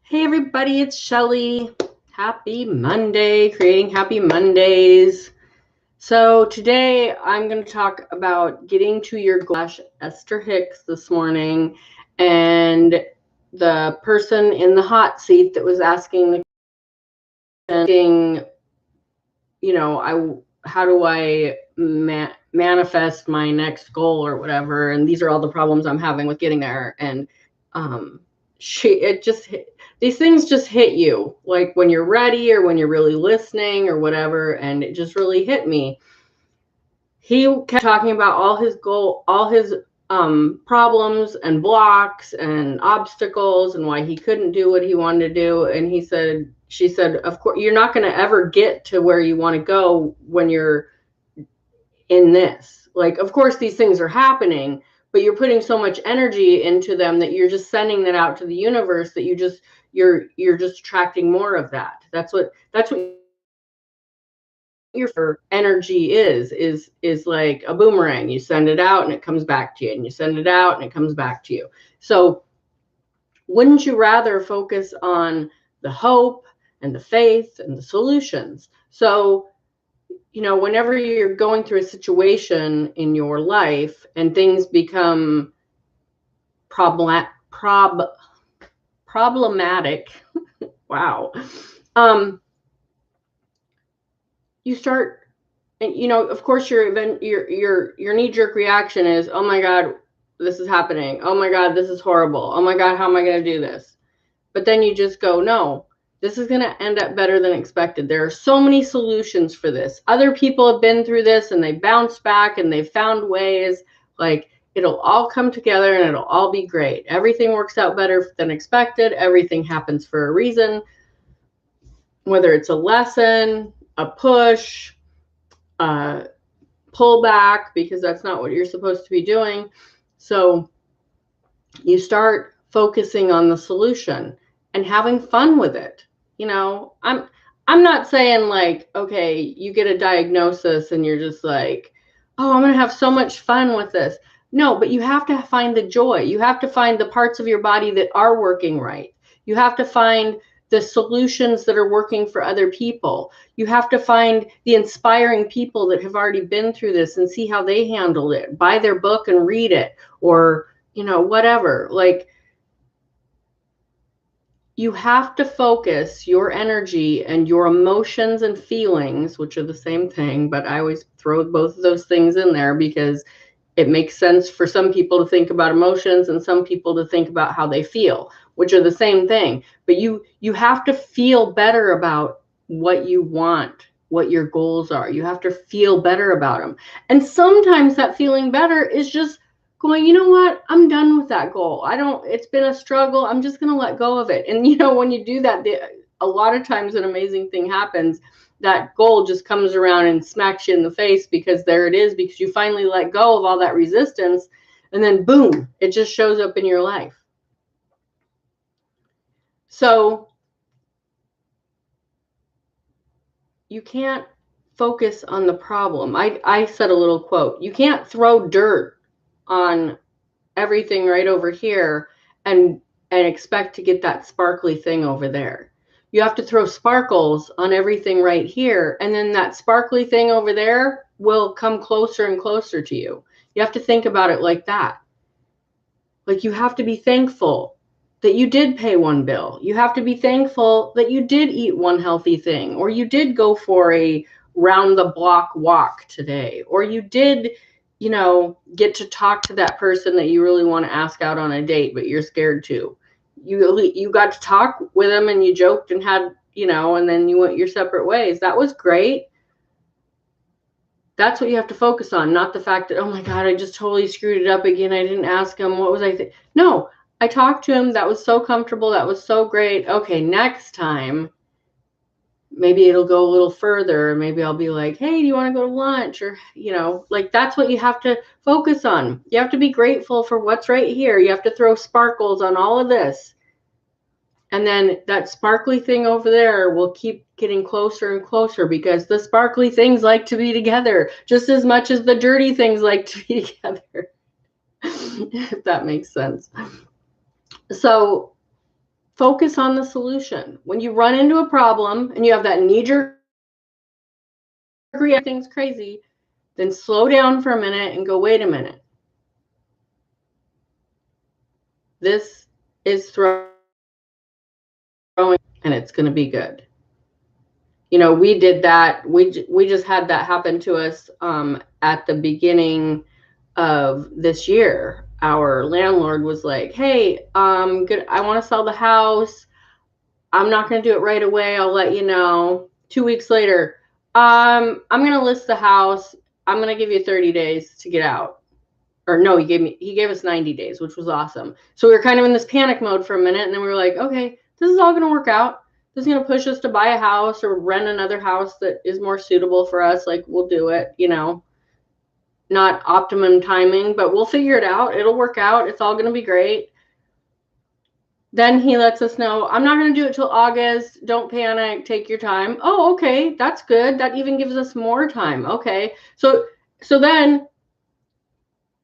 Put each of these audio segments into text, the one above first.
Hey everybody, it's Shelly. Happy Monday, creating happy Mondays. So today I'm going to talk about getting to your goal. Esther Hicks this morning, and the person in the hot seat that was asking the question, how do I manifest my next goal or whatever, and these are all the problems I'm having with getting there. And these things just hit you, like when you're ready or when you're really listening or whatever, and it just really hit me. He kept talking about all his problems and blocks and obstacles and why he couldn't do what he wanted to do. And she said, of course, you're not going to ever get to where you want to go when you're in this. Like, of course, these things are happening, but you're putting so much energy into them that you're just sending that out to the universe that you're just attracting more of that. That's what your energy is like a boomerang. You send it out and it comes back to you, and you send it out and it comes back to you. So wouldn't you rather focus on the hope and the faith and the solutions? So whenever you're going through a situation in your life and things become problematic, wow, you start, and of course your knee-jerk reaction is, oh my God, this is happening. Oh my God, this is horrible. Oh my God, how am I going to do this? But then you just go, no, this is going to end up better than expected. There are so many solutions for this. Other people have been through this and they bounced back and they found ways. Like, it'll all come together and it'll all be great. Everything works out better than expected. Everything happens for a reason. Whether it's a lesson, a push, pull back, because that's not what you're supposed to be doing. So you start focusing on the solution and having fun with it. I'm not saying like, okay, you get a diagnosis and you're just like, oh, I'm going to have so much fun with this. No, but you have to find the joy. You have to find the parts of your body that are working right. You have to find the solutions that are working for other people. You have to find the inspiring people that have already been through this and see how they handled it. Buy their book and read it, or whatever. Like, you have to focus your energy and your emotions and feelings, which are the same thing, but I always throw both of those things in there because it makes sense for some people to think about emotions and some people to think about how they feel, which are the same thing. But you have to feel better about what you want, what your goals are. You have to feel better about them. And sometimes that feeling better is just going, you know what, I'm done with that goal. It's been a struggle. I'm just going to let go of it. And, when you do that, a lot of times an amazing thing happens. That goal just comes around and smacks you in the face, because there it is, because you finally let go of all that resistance. And then boom, it just shows up in your life. So you can't focus on the problem. I said a little quote. You can't throw dirt on everything right over here and expect to get that sparkly thing over there. You have to throw sparkles on everything right here, and then that sparkly thing over there will come closer and closer to you. You have to think about it like that. Like, you have to be thankful that you did pay one bill. You have to be thankful that you did eat one healthy thing, or you did go for a round the block walk today, or you did get to talk to that person that you really want to ask out on a date, but you're scared to. You got to talk with them and you joked and had, and then you went your separate ways. That was great. That's what you have to focus on, not the fact that, oh my God, I just totally screwed it up again. I didn't ask him. What was I No, I talked to him. That was so comfortable. That was so great. Okay, next time, maybe it'll go a little further. Maybe I'll be like, hey, do you want to go to lunch? Or, like, that's what you have to focus on. You have to be grateful for what's right here. You have to throw sparkles on all of this. And then that sparkly thing over there will keep getting closer and closer, because the sparkly things like to be together just as much as the dirty things like to be together. If that makes sense. So Focus on the solution. When you run into a problem and you have that knee-jerk reaction, things crazy, then slow down for a minute and go, wait a minute. This is throwing, and it's going to be good. You know, we did that. We just had that happen to us at the beginning of this year. Our landlord was like, hey, good, I want to sell the house. I'm not going to do it right away. I'll let you know. 2 weeks later, I'm going to list the house. I'm going to give you 30 days to get out. Or no, he gave us 90 days, which was awesome. So we were kind of in this panic mode for a minute, and then we were like, okay, this is all going to work out. This is going to push us to buy a house or rent another house that is more suitable for us. Like, we'll do it, you know, not optimum timing, but we'll figure it out. It'll work out. It's all going to be great. Then he lets us know, I'm not going to do it till August. Don't panic. Take your time. Oh, okay. That's good. That even gives us more time. Okay. So then,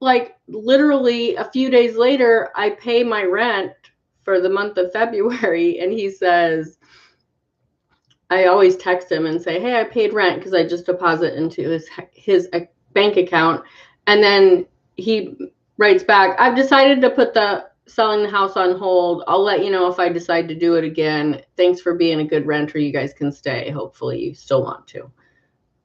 like, literally a few days later, I pay my rent for the month of February, and he says, I always text him and say, hey, I paid rent, because I just deposit into his bank account. And then he writes back, I've decided to put the selling the house on hold. I'll let you know if I decide to do it again. Thanks for being a good renter. You guys can stay. Hopefully you still want to.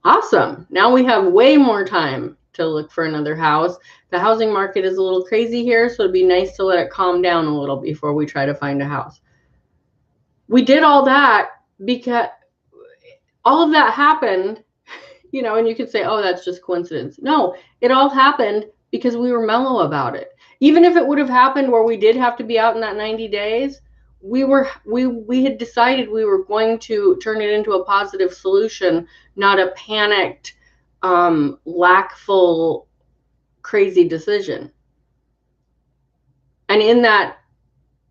Awesome. Now we have way more time to look for another house. The housing market is a little crazy here, so it'd be nice to let it calm down a little before we try to find a house. We did all that because all of that happened, you know, and you could say, oh, that's just coincidence. No, it all happened because we were mellow about it. Even if it would have happened where we did have to be out in that 90 days, we had decided we were going to turn it into a positive solution, not a panicked, lackful, crazy decision. And in that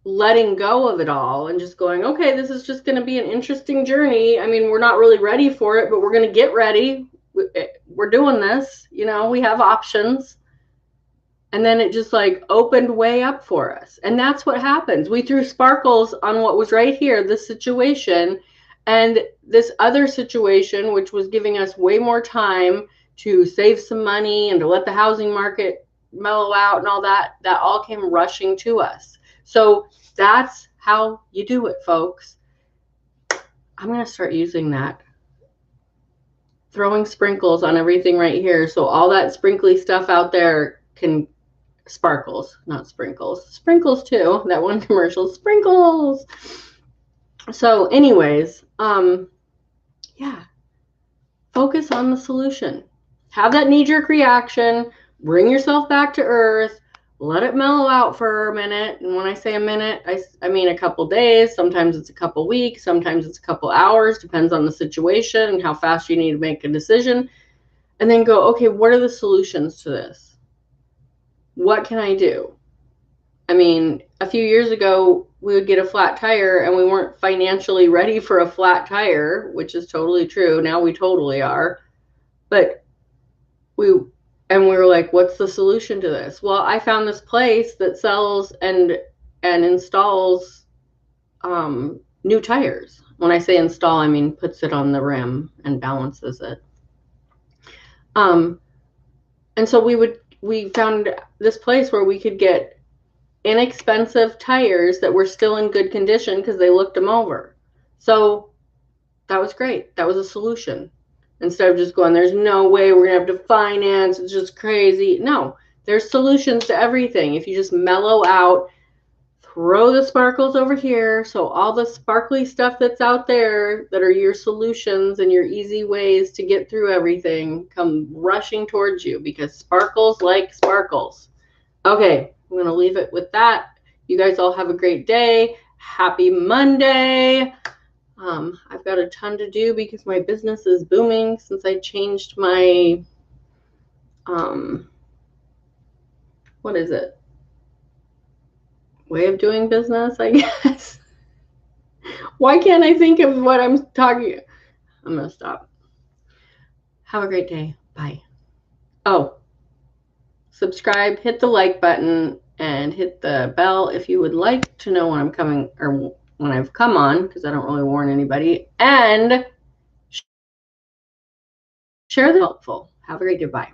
letting go of it all and just going, okay, this is just going to be an interesting journey. I mean, we're not really ready for it, but we're going to get ready. We're doing this, you know, we have options. And then it just like opened way up for us. And that's what happens. We threw sparkles on what was right here, this situation, and this other situation, which was giving us way more time to save some money and to let the housing market mellow out and all that, that all came rushing to us. So that's how you do it, folks. I'm going to start using that. Throwing sprinkles on everything right here. So all that sprinkly stuff out there can, sparkles, not sprinkles. Sprinkles too. That one commercial, sprinkles. So anyways, yeah. Focus on the solution. Have that knee-jerk reaction. Bring yourself back to earth. Let it mellow out for a minute. And when I say a minute, I mean a couple days. Sometimes it's a couple weeks. Sometimes it's a couple hours. Depends on the situation and how fast you need to make a decision. And then go, okay, what are the solutions to this? What can I do? I mean, a few years ago, we would get a flat tire and we weren't financially ready for a flat tire, which is totally true. Now we totally are. But we were like, what's the solution to this? Well, I found this place that sells and installs new tires. When I say install, I mean puts it on the rim and balances it. And so we found this place where we could get inexpensive tires that were still in good condition because they looked them over. So that was great. That was a solution. Instead of just going, there's no way we're going to have to finance, it's just crazy. No, there's solutions to everything. If you just mellow out, throw the sparkles over here. So all the sparkly stuff that's out there that are your solutions and your easy ways to get through everything come rushing towards you, because sparkles like sparkles. Okay, I'm going to leave it with that. You guys all have a great day. Happy Monday. I've got a ton to do because my business is booming since I changed my, what is it? Way of doing business, I guess. Why can't I think of what I'm talking? I'm going to stop. Have a great day. Bye. Oh, subscribe, hit the like button, and hit the bell if you would like to know when I'm coming or when I've come on, because I don't really warn anybody, and share the helpful. Have a great day. Bye.